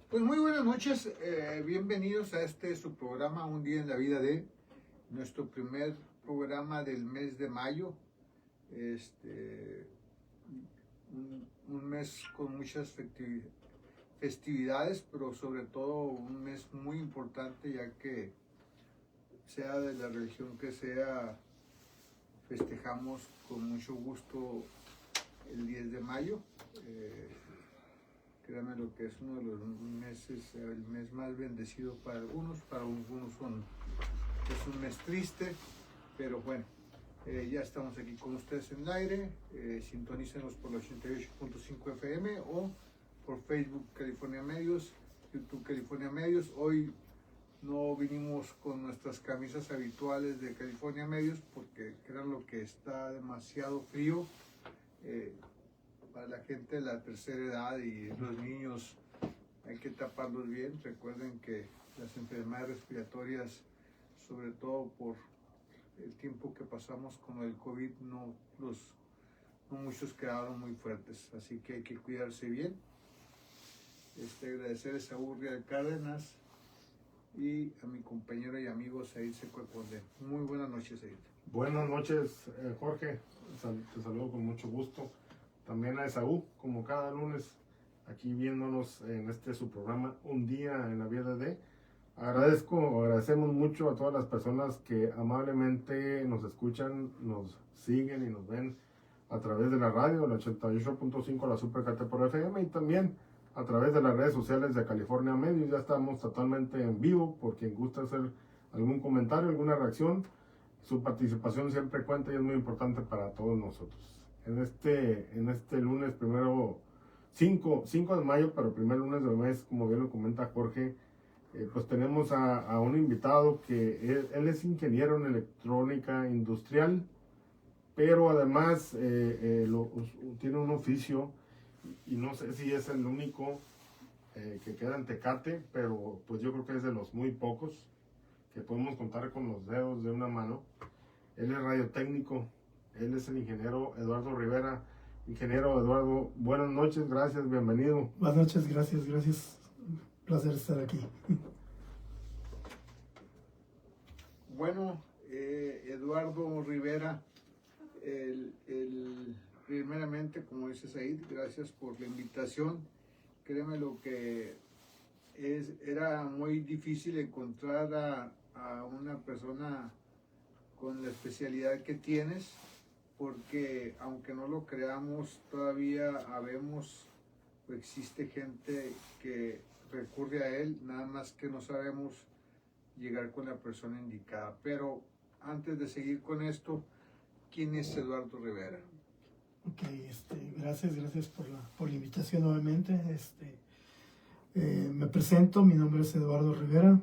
Pues muy buenas noches, bienvenidos a su programa Un Día en la Vida de nuestro primer programa del mes de mayo, un mes con muchas festividades, pero sobre todo un mes muy importante, ya que sea de la religión que sea, festejamos con mucho gusto el 10 de mayo. Créanme lo que es uno de los meses, el mes más bendecido para algunos es un mes triste, pero bueno, ya estamos aquí con ustedes en el aire. Sintonícenos por los 88.5 FM o por Facebook California Medios, YouTube California Medios. Hoy no vinimos con nuestras camisas habituales de California Medios porque crean lo que está demasiado frío. Para la gente de la tercera edad y los niños hay que taparlos bien. Recuerden que las enfermedades respiratorias, sobre todo por el tiempo que pasamos con el COVID, no muchos quedaron muy fuertes, así que hay que cuidarse bien. Agradecerles a Urriel Cárdenas y a mi compañero y amigo Said Secueconde. Muy buenas noches, Said. Buenas noches, Jorge. Te saludo con mucho gusto. También a Esaú, como cada lunes, aquí viéndonos en su programa Un Día en la Vida de. Agradecemos mucho a todas las personas que amablemente nos escuchan, nos siguen y nos ven a través de la radio, el 88.5, la Supercate por FM, y también a través de las redes sociales de California Medios. Ya estamos totalmente en vivo, por quien gusta hacer algún comentario, alguna reacción. Su participación siempre cuenta y es muy importante para todos nosotros. En este lunes, primero 5 de mayo, pero el primer lunes del mes, como bien lo comenta Jorge, pues tenemos a un invitado que él es ingeniero en electrónica industrial, pero además tiene un oficio, y no sé si es el único que queda en Tecate, pero pues yo creo que es de los muy pocos que podemos contar con los dedos de una mano. Él es radiotécnico. Él es el ingeniero Eduardo Rivera. Ingeniero Eduardo, buenas noches, gracias, bienvenido. Buenas noches, gracias. Un placer estar aquí. Bueno, Eduardo Rivera, primeramente, como dice Said, gracias por la invitación. Créeme lo que era muy difícil encontrar a una persona con la especialidad que tienes, porque aunque no lo creamos, todavía existe gente que recurre a él, nada más que no sabemos llegar con la persona indicada. Pero antes de seguir con esto, ¿quién es Eduardo Rivera? Ok, gracias por la invitación nuevamente. Me presento, mi nombre es Eduardo Rivera,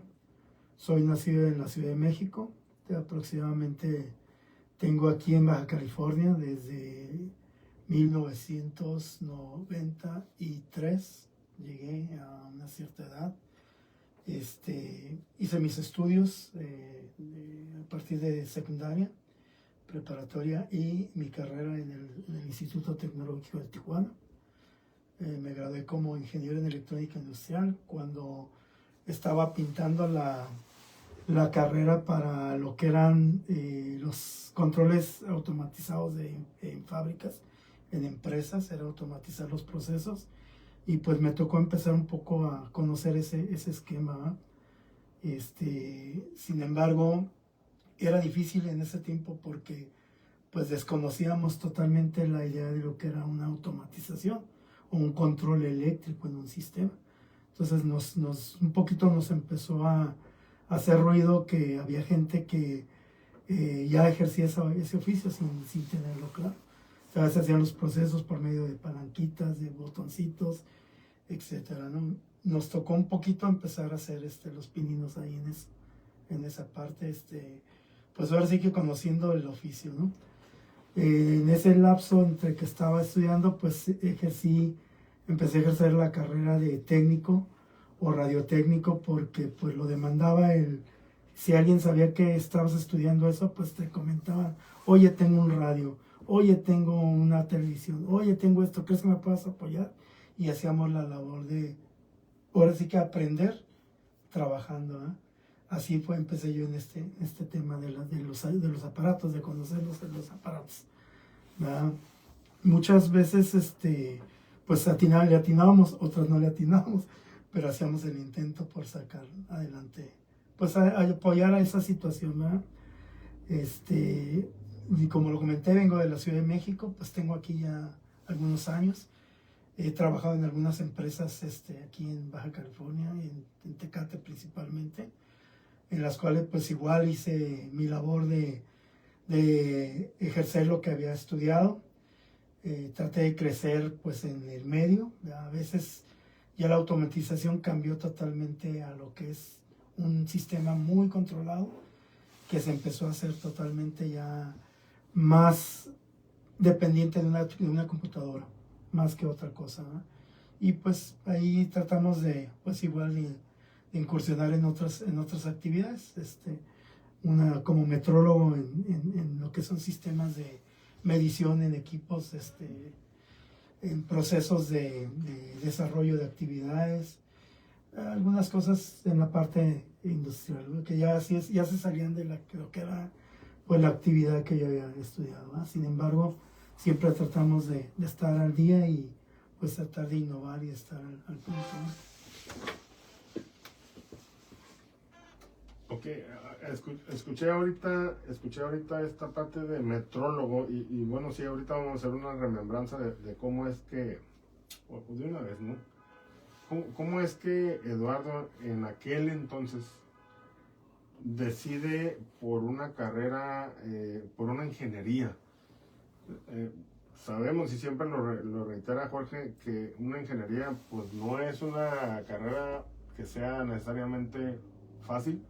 soy nacido en la Ciudad de México, aproximadamente tengo aquí en Baja California desde 1993, llegué a una cierta edad. Hice mis estudios a partir de secundaria, preparatoria y mi carrera en el Instituto Tecnológico de Tijuana. Me gradué como ingeniero en electrónica industrial cuando estaba pintando la carrera para lo que eran los controles automatizados en fábricas, en empresas, era automatizar los procesos, y pues me tocó empezar un poco a conocer ese esquema. Sin embargo, era difícil en ese tiempo porque pues desconocíamos totalmente la idea de lo que era una automatización o un control eléctrico en un sistema. Entonces un poquito nos empezó a hacer ruido que había gente que ya ejercía ese oficio sin tenerlo claro. O sea, se hacían los procesos por medio de palanquitas, de botoncitos, etcétera, ¿no? Nos tocó un poquito empezar a hacer los pininos ahí en esa parte, pues ahora sí que conociendo el oficio, ¿no? En ese lapso entre que estaba estudiando, pues empecé a ejercer la carrera de técnico o radiotécnico, porque pues lo demandaba si alguien sabía que estabas estudiando eso, pues te comentaban, oye, tengo un radio, oye, tengo una televisión, oye, tengo esto, ¿crees que me puedas apoyar? Y hacíamos la labor de, ahora sí que aprender trabajando, ¿eh? Así fue, empecé yo en este tema de los aparatos, de conocer los aparatos, ¿verdad? Muchas veces, pues le atinábamos, otras no le atinábamos, pero hacíamos el intento por sacar adelante, pues a apoyar a esa situación, ¿verdad? Y como lo comenté, vengo de la Ciudad de México, pues tengo aquí ya algunos años. He trabajado en algunas empresas aquí en Baja California, en Tecate principalmente, en las cuales pues igual hice mi labor de ejercer lo que había estudiado. Traté de crecer pues en el medio. A veces ya la automatización cambió totalmente a lo que es un sistema muy controlado, que se empezó a hacer totalmente ya más dependiente de una computadora, más que otra cosa, ¿no? Y pues ahí tratamos de, pues igual de incursionar en otras actividades, como metrólogo en lo que son sistemas de medición en equipos, en procesos de desarrollo de actividades, algunas cosas en la parte industrial, que ya se salían de lo que era pues la actividad que yo había estudiado, ¿no? Sin embargo, siempre tratamos de estar al día y pues tratar de innovar y estar al punto, ¿no? Ok, escuché ahorita esta parte de metrólogo y bueno, sí, ahorita vamos a hacer una remembranza de cómo es que, o de una vez, ¿no? ¿Cómo es que Eduardo en aquel entonces decide por una carrera, por una ingeniería? Sabemos y siempre lo reitera Jorge que una ingeniería pues no es una carrera que sea necesariamente fácil.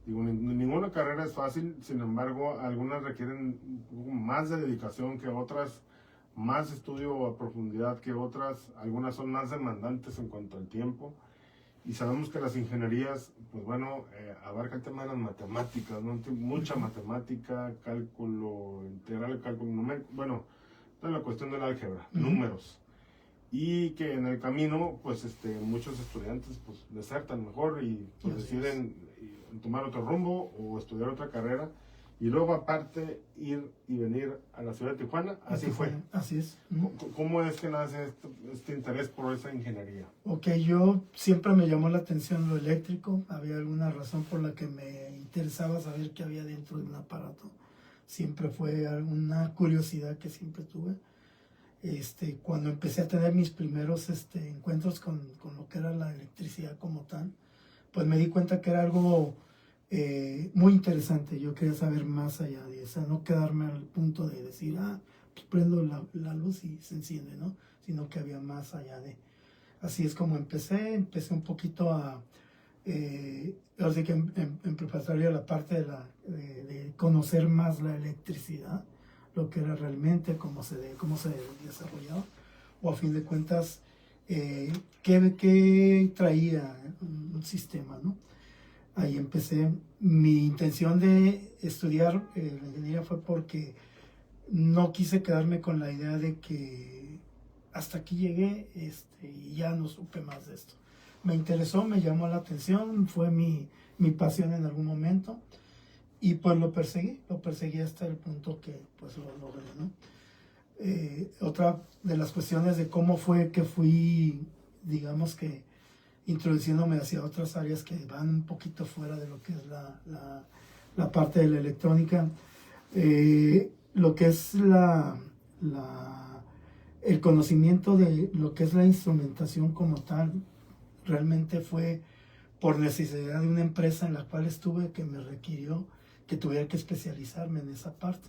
Digo, ninguna carrera es fácil, sin embargo algunas requieren más de dedicación que otras, más estudio a profundidad que otras, algunas son más demandantes en cuanto al tiempo. Y sabemos que las ingenierías, pues bueno, abarca el tema de las matemáticas, ¿no? Mucha matemática, cálculo integral, cálculo numérico, bueno, toda la cuestión del álgebra, números. Y que en el camino, pues muchos estudiantes pues desertan mejor y pues deciden tomar otro rumbo o estudiar otra carrera. Y luego aparte ir y venir a la ciudad de Tijuana, así fue. Así es. ¿Cómo es que nace este interés por esa ingeniería? Ok, yo siempre me llamó la atención lo eléctrico, había alguna razón por la que me interesaba saber qué había dentro de un aparato. Siempre fue una curiosidad que siempre tuve. Cuando empecé a tener mis primeros encuentros con lo que era la electricidad como tal, pues me di cuenta que era algo muy interesante. Yo quería saber más allá de eso, no quedarme al punto de decir, pues prendo la luz y se enciende, ¿no? Sino que había más allá de. Así es como empecé un poquito ahora sí que en preparatoria la parte de conocer más la electricidad, lo que era realmente, cómo se desarrollaba, o a fin de cuentas, qué traía un sistema, ¿no? Ahí empecé. Mi intención de estudiar la ingeniería fue porque no quise quedarme con la idea de que hasta aquí llegué y ya no supe más de esto. Me interesó, me llamó la atención, fue mi pasión en algún momento y pues lo perseguí hasta el punto que pues lo logré, ¿no? Otra de las cuestiones de cómo fue que fui, digamos que introduciéndome hacia otras áreas que van un poquito fuera de lo que es la parte de la electrónica, lo que es el conocimiento de lo que es la instrumentación como tal, realmente fue por necesidad de una empresa en la cual estuve que me requirió que tuviera que especializarme en esa parte,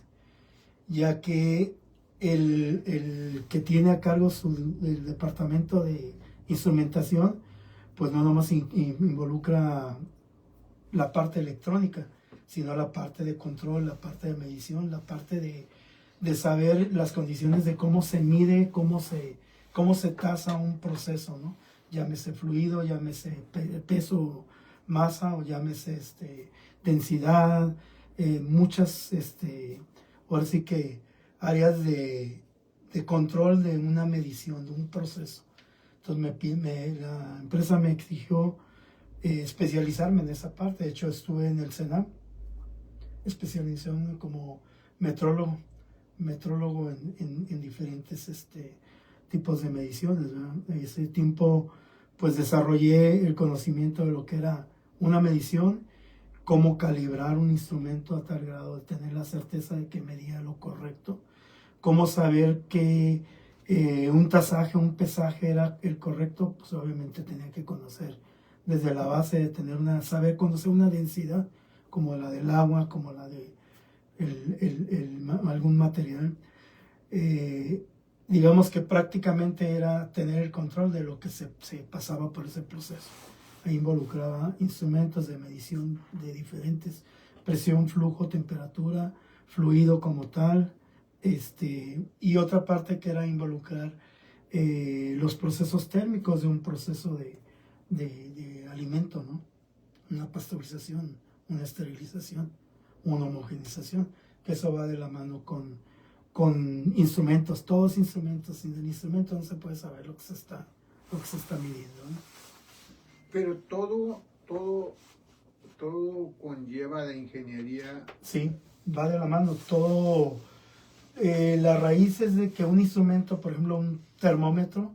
ya que el que tiene a cargo el departamento de instrumentación, pues no nomás involucra la parte electrónica, sino la parte de control, la parte de medición, la parte de saber las condiciones de cómo se mide, cómo se tasa un proceso, ¿no? Llámese fluido, llámese peso, masa, o llámese densidad, muchas, ahora sí que áreas de control de una medición, de un proceso. Entonces la empresa me exigió especializarme en esa parte. De hecho, estuve en el Senam, especializándome como metrólogo en diferentes tipos de mediciones, ¿verdad? En ese tiempo pues desarrollé el conocimiento de lo que era una medición, cómo calibrar un instrumento a tal grado de tener la certeza de que medía lo correcto, cómo saber que un tasaje, un pesaje era el correcto. Pues obviamente tenía que conocer desde la base de saber conocer una densidad como la del agua, como la de algún material. Digamos que prácticamente era tener el control de lo que se pasaba por ese proceso. Ahí involucraba instrumentos de medición de diferentes, presión, flujo, temperatura, fluido como tal, y otra parte que era involucrar los procesos térmicos de un proceso de alimento, ¿no? Una pasteurización, una esterilización, una homogenización, que eso va de la mano con instrumentos, todos instrumentos. Sin el instrumento no se puede saber lo que se está midiendo, ¿no? Pero todo conlleva de ingeniería. Sí, va de la mano. Todo, la raíz es de que un instrumento, por ejemplo, un termómetro,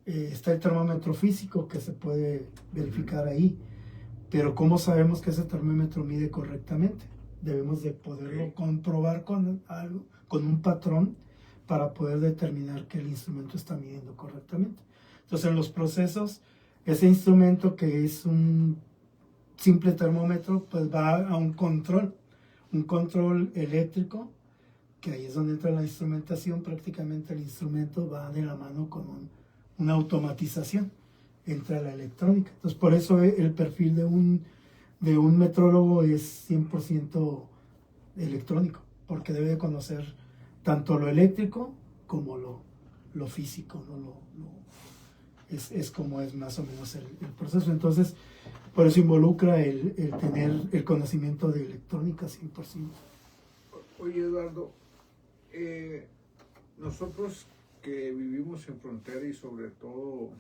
está el termómetro físico que se puede verificar ahí, pero ¿cómo sabemos que ese termómetro mide correctamente? Debemos de poderlo comprobar con algo, con un patrón, para poder determinar que el instrumento está midiendo correctamente. Entonces, en los procesos, ese instrumento, que es un simple termómetro, pues va a un control eléctrico, que ahí es donde entra la instrumentación. Prácticamente el instrumento va de la mano con una automatización, entra la electrónica. Entonces, por eso el perfil de un metrólogo es 100% electrónico, porque debe de conocer tanto lo eléctrico como lo físico, ¿no? Es como es más o menos el proceso. Entonces, por eso involucra el tener el conocimiento de electrónica 100%. Oye, Eduardo, nosotros que vivimos en frontera, y sobre todo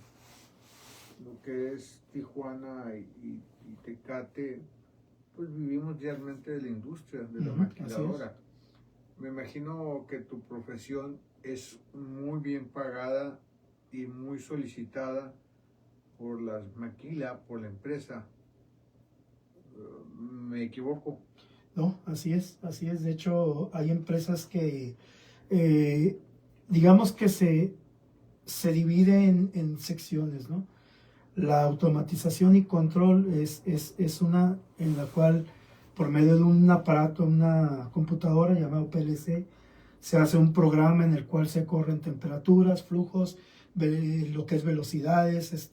lo que es Tijuana y Tecate, pues vivimos realmente de la industria, de la maquiladora. Me imagino que tu profesión es muy bien pagada y muy solicitada por las maquila, por la empresa. ¿Me equivoco? No, así es. De hecho, hay empresas que, digamos que se divide en secciones, ¿no? La automatización y control es una en la cual, por medio de un aparato, una computadora llamado PLC, se hace un programa en el cual se corren temperaturas, flujos, lo que es velocidades,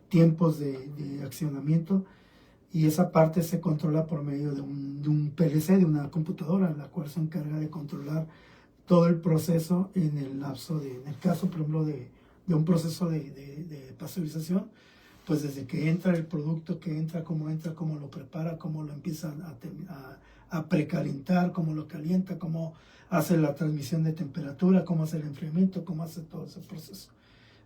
tiempos de accionamiento, y esa parte se controla por medio de un PLC, de una computadora, en la cual se encarga de controlar todo el proceso en el lapso en el caso, por ejemplo, de un proceso de pasteurización, pues desde que entra el producto, cómo lo prepara, cómo lo empieza a precalentar, cómo lo calienta, cómo hace la transmisión de temperatura, cómo hace el enfriamiento, cómo hace todo ese proceso.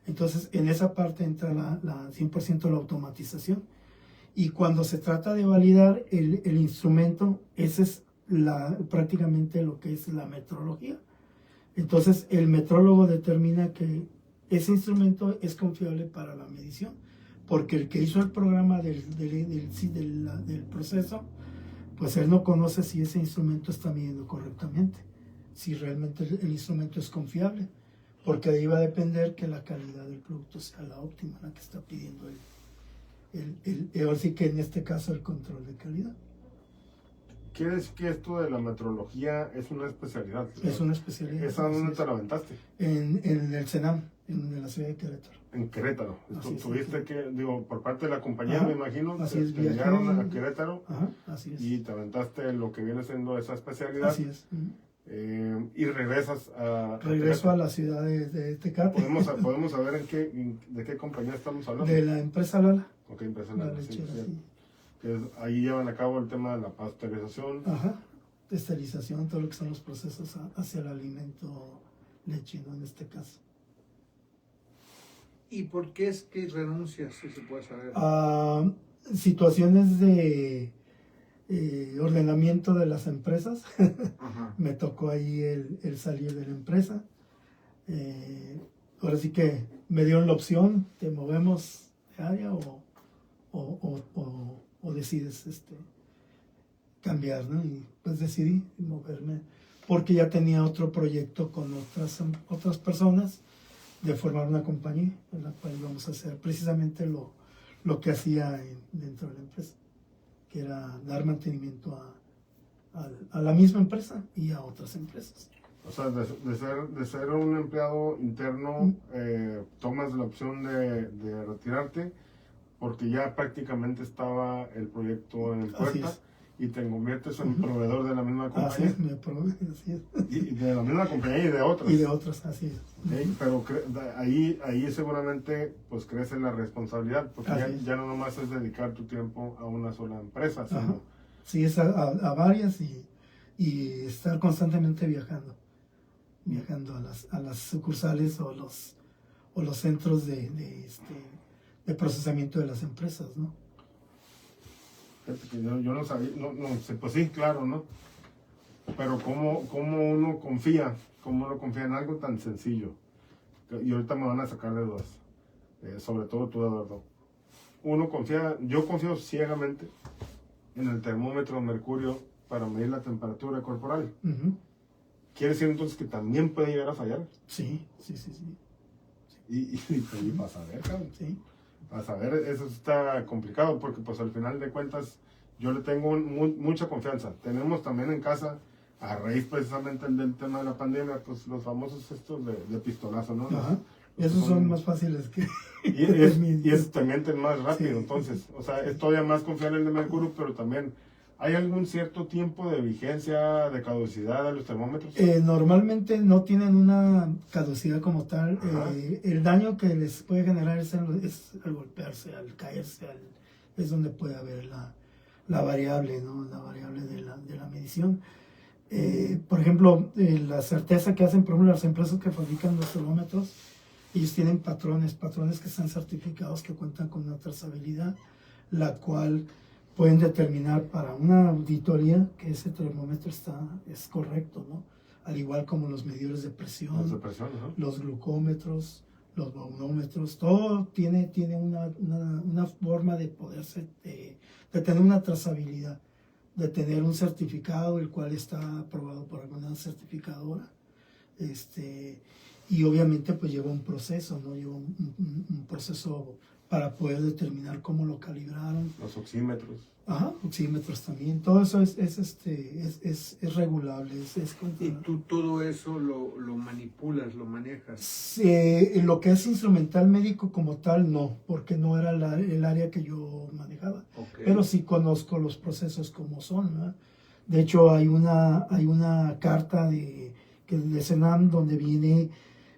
Entonces, en esa parte entra la 100% la automatización. Y cuando se trata de validar el instrumento, ese es prácticamente lo que es la metrología. Entonces, el metrólogo determina que ese instrumento es confiable para la medición, porque el que hizo el programa del proceso, pues él no conoce si ese instrumento está midiendo correctamente, si realmente el instrumento es confiable, porque de ahí va a depender que la calidad del producto sea la óptima, la que está pidiendo ahora sí que en este caso el control de calidad. ¿Quiere decir que esto de la metrología es una especialidad? Es una especialidad. ¿Esa dónde te la aventaste? En el Senam, en la ciudad de Querétaro. En Querétaro. Tuviste que, por parte de la compañía, ajá, me imagino, así es, te llegaron a Querétaro. Ajá, así es. Y te aventaste lo que viene siendo esa especialidad. Así es. Y regresas a Regreso a la ciudad de Tecate. ¿Podemos saber de qué compañía estamos hablando? De la empresa Lala. Ok, empresa Lala. La lechera, sí. Ahí llevan a cabo el tema de la pasteurización. Ajá. esterilización, todo lo que son los procesos hacia el alimento leche, ¿no? En este caso. ¿Y por qué es que renuncias, si se puede saber? Situaciones de ordenamiento de las empresas. Me tocó ahí el salir de la empresa. Ahora sí que me dieron la opción, te movemos de área o decides cambiar, ¿no? Y pues decidí moverme porque ya tenía otro proyecto con otras personas de formar una compañía en la cual íbamos a hacer precisamente lo que hacía dentro de la empresa, que era dar mantenimiento a la misma empresa y a otras empresas. O sea, de ser un empleado interno, tomas la opción de retirarte porque ya prácticamente estaba el proyecto en puerta y te conviertes en proveedor de la misma compañía. Así es, así es. Y de la misma compañía y de otras. Y de otras, así es. Okay, pero ahí seguramente pues crece la responsabilidad, porque ya no nomás es dedicar tu tiempo a una sola empresa, sino... Sí, es a varias y estar constantemente viajando a las sucursales o los centros de procesamiento de las empresas, ¿no? Yo no sabía, no sé, pues sí, claro, ¿no? Pero ¿cómo uno confía en algo tan sencillo? Y ahorita me van a sacar de dudas, sobre todo tú, Eduardo. Yo confío ciegamente en el termómetro de mercurio para medir la temperatura corporal. ¿Quiere decir entonces que también puede llegar a fallar? Sí. Y para saber, cabrón. Sí. Para saber, eso está complicado porque pues al final de cuentas yo le tengo mucha confianza. Tenemos también en casa, a raíz precisamente del tema de la pandemia, pues los famosos estos de pistolazo, ¿no? Esos son más fáciles que... y es también más rápido, entonces, o sea, es todavía más confiable el de mercurio, pero también, ¿hay algún cierto tiempo de vigencia, de caducidad de los termómetros? Normalmente no tienen una caducidad como tal. El daño que les puede generar es al golpearse, al caerse, es donde puede haber la variable, ¿no? La variable de la medición. Por ejemplo, la certeza que hacen, por ejemplo, las empresas que fabrican los termómetros, ellos tienen patrones que están certificados, que cuentan con una trazabilidad, la cual pueden determinar para una auditoría que ese termómetro es correcto, ¿no? Al igual como los medidores de presión, los glucómetros, los baunómetros, todo tiene una forma de poderse, de tener una trazabilidad, de tener un certificado, el cual está aprobado por alguna certificadora, y obviamente pues lleva un proceso, ¿no? Lleva un proceso para poder determinar cómo lo calibraron. Los oxímetros. Oxímetros también. Todo eso es regulable. ¿Y tú todo eso lo manipulas, lo manejas? Lo que es instrumental médico como tal, no, porque no era el área que yo manejaba. Pero sí conozco los procesos como son, ¿no? De hecho, hay una carta de Senam donde viene...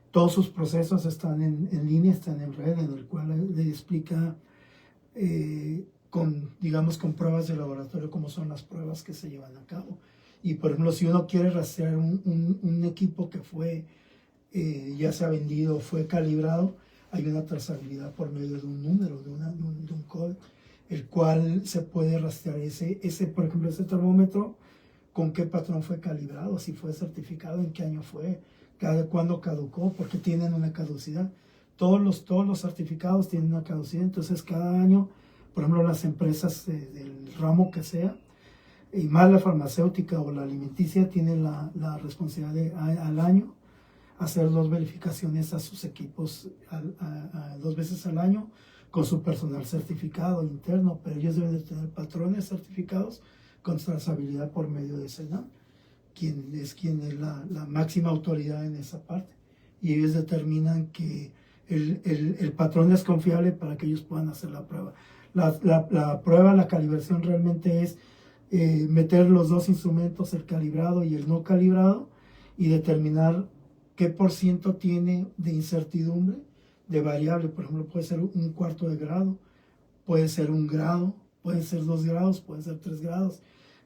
Todos sus procesos están en línea, están en red, en el cual le explica con pruebas de laboratorio cómo son las pruebas que se llevan a cabo. Y por ejemplo, si uno quiere rastrear un equipo que fue, ya sea vendido o fue calibrado, hay una trazabilidad por medio de un número, de un código, el cual se puede rastrear por ejemplo, ese termómetro, con qué patrón fue calibrado, si fue certificado, en qué año fue, cuándo caducó, porque tienen una caducidad. Todos los certificados tienen una caducidad, entonces cada año, por ejemplo, las empresas del ramo que sea, y más la farmacéutica o la alimenticia, tienen la responsabilidad al año hacer 2 verificaciones a sus equipos 2 veces al año con su personal certificado interno, pero ellos deben de tener patrones certificados con trazabilidad por medio de Senam, quien es la máxima autoridad en esa parte, y ellos determinan que el patrón es confiable para que ellos puedan hacer la prueba. La prueba, la calibración realmente es meter los 2 instrumentos, el calibrado y el no calibrado, y determinar qué % tiene de incertidumbre, de variable. Por ejemplo, puede ser 1/4 de grado, puede ser 1 grado, puede ser 2 grados, puede ser 3 grados.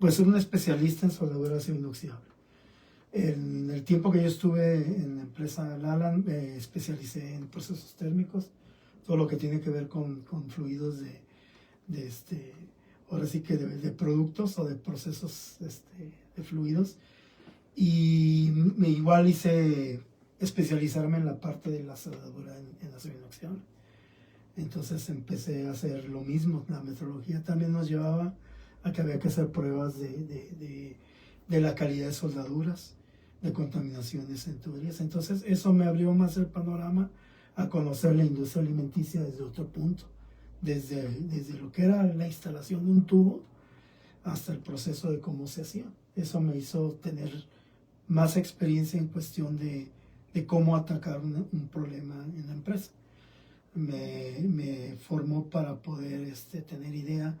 pues ser un especialista en soldadura de acero inoxidable. En el tiempo que yo estuve en la empresa Lala, me especialicé en procesos térmicos, todo lo que tiene que ver con fluidos ahora sí que de productos o de procesos de fluidos. Y me igual hice especializarme en la parte de la soldadura en acero inoxidable. Entonces empecé a hacer lo mismo. La metrología también nos llevaba a que había que hacer pruebas de la calidad de soldaduras, de contaminaciones en tuberías. Entonces eso me abrió más el panorama a conocer la industria alimenticia desde otro punto, desde lo que era la instalación de un tubo hasta el proceso de cómo se hacía. Eso me hizo tener más experiencia en cuestión de cómo atacar un problema en la empresa. Me formó para poder tener idea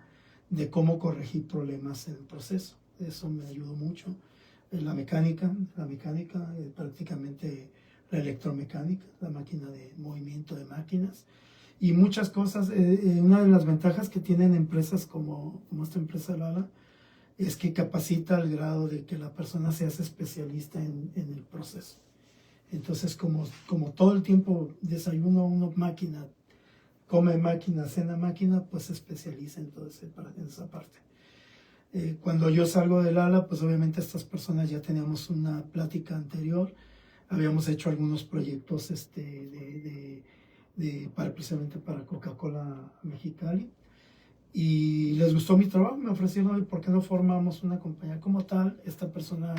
de cómo corregir problemas en el proceso. Eso me ayudó mucho. La mecánica, prácticamente la electromecánica, la máquina de movimiento de máquinas y muchas cosas. Una de las ventajas que tienen empresas como esta empresa Lala es que capacita al grado de que la persona se hace especialista en el proceso. Entonces, como todo el tiempo desayuna una máquina, come máquina, cena máquina, pues se especializa en esa parte. Cuando yo salgo del ala, pues obviamente estas personas ya teníamos una plática anterior, habíamos hecho algunos proyectos precisamente para Coca-Cola Mexicali, y les gustó mi trabajo, me ofrecieron, ¿por qué no formamos una compañía como tal? Esta persona,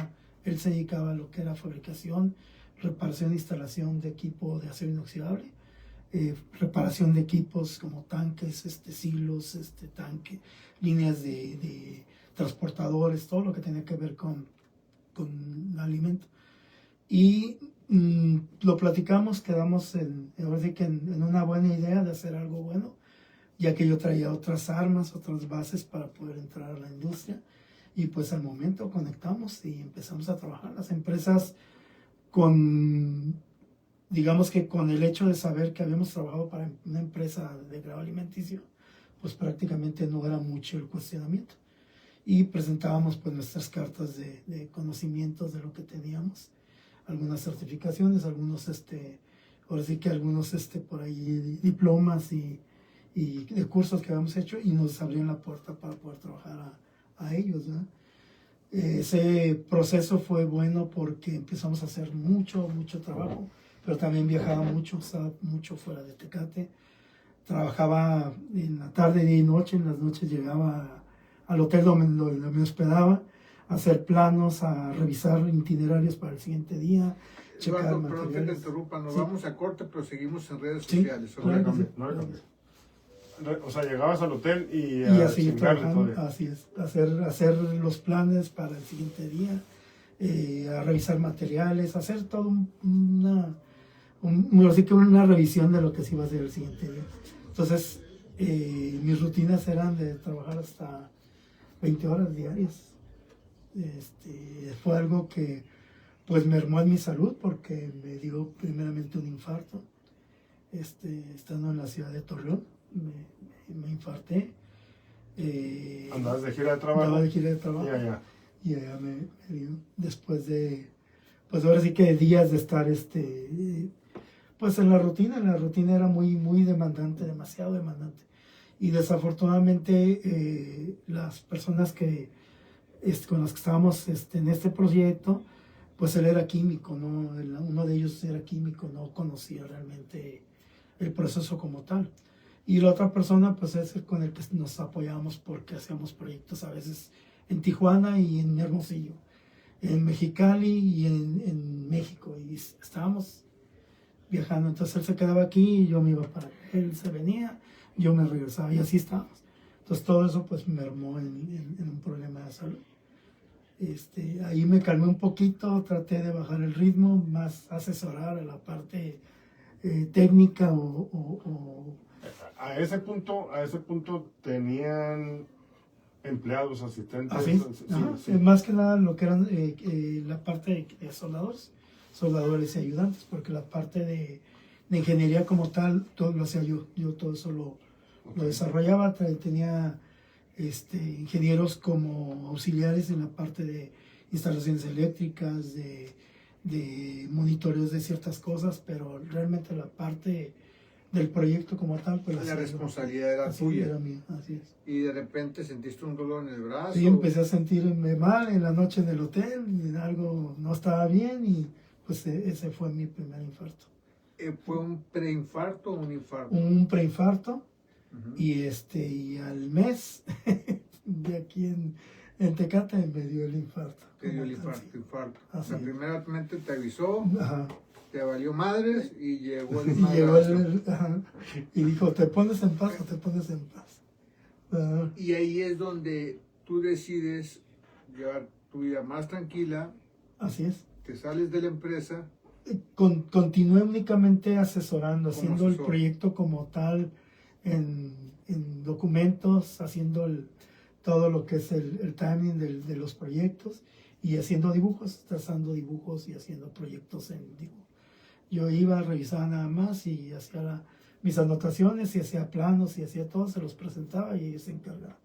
él se dedicaba a lo que era fabricación, reparación e instalación de equipo de acero inoxidable, reparación de equipos como tanques, silos, líneas de transportadores, todo lo que tenía que ver con alimento. Y lo platicamos, quedamos en una buena idea de hacer algo bueno, ya que yo traía otras armas, otras bases para poder entrar a la industria. Y pues al momento conectamos y empezamos a trabajar. Las empresas digamos que con el hecho de saber que habíamos trabajado para una empresa de grado alimenticio, pues prácticamente no era mucho el cuestionamiento. Y presentábamos pues nuestras cartas de conocimientos de lo que teníamos, algunas certificaciones, algunos ahora sí que algunos por ahí diplomas y de cursos que habíamos hecho, y nos abrieron la puerta para poder trabajar a ellos, ¿no? Ese proceso fue bueno porque empezamos a hacer mucho trabajo, pero también viajaba mucho, estaba mucho fuera de Tecate. Trabajaba en la tarde, día y noche. En las noches llegaba al hotel donde me hospedaba a hacer planos, a revisar itinerarios para el siguiente día, checar Eduardo, perdón que te materiales. interrumpa, nos Sí. vamos a corte, pero seguimos en redes Sí, sociales. claro que sí. O sea, llegabas al hotel y Y así chingarle trabajando, todavía. así es, hacer los planes para el siguiente día, a revisar materiales, hacer todo así que una revisión de lo que se iba a hacer el siguiente día. Entonces, mis rutinas eran de trabajar hasta 20 horas diarias. Fue algo que pues mermó en mi salud porque me dio primeramente un infarto. Estando en la ciudad de Torreón, me infarté. ¿Andabas de gira de trabajo? Andaba de gira de trabajo. Ya. Y allá me dio, después de, pues ahora sí que días de estar, pues en la rutina era muy demandante, demasiado demandante. Y desafortunadamente las personas con las que estábamos en este proyecto, pues él era químico, ¿no? Uno de ellos era químico, no conocía realmente el proceso como tal. Y la otra persona, pues es el con el que nos apoyamos porque hacíamos proyectos a veces en Tijuana y en Hermosillo, en Mexicali y en México. Y estábamos viajando, entonces él se quedaba aquí y yo me iba para allá. Él se venía, yo me regresaba y así estábamos. Entonces todo eso pues me mermó en un problema de salud. Ahí me calmé un poquito, traté de bajar el ritmo, más asesorar a la parte técnica A ese punto tenían empleados, asistentes. ¿Así? Sí. Más que nada lo que eran la parte de soldadores y ayudantes, porque la parte de ingeniería como tal, todo lo hacía yo todo eso lo desarrollaba, tenía ingenieros como auxiliares en la parte de instalaciones eléctricas, de monitoreos de ciertas cosas, pero realmente la parte del proyecto como tal, pues La responsabilidad era así tuya. era mía, así es. Y de repente sentiste un dolor en el brazo. Sí, empecé a sentirme mal en la noche en el hotel, algo no estaba bien y pues ese fue mi primer infarto. ¿Fue un preinfarto o un infarto? Un preinfarto. Ujú. Y al mes de aquí en Tecate me dio el infarto. Te dio el como tal, infarto, sí. infarto. Así O sea, es. primeramente te avisó, Ajá. te valió madres y llegó el Y llegó madrazo. ajá, y dijo, ¿te pones en paz o te pones en paz? Ajá. Y ahí es donde tú decides llevar tu vida más tranquila, Así es. te sales de la empresa. Continué únicamente asesorando, Como haciendo el asesor. proyecto como tal, en documentos, haciendo todo lo que es el timing de los proyectos y haciendo dibujos, trazando dibujos y haciendo proyectos en dibujo. Yo iba, revisaba nada más y hacía mis anotaciones y hacía planos y hacía todo, se los presentaba y ellos se encargaban.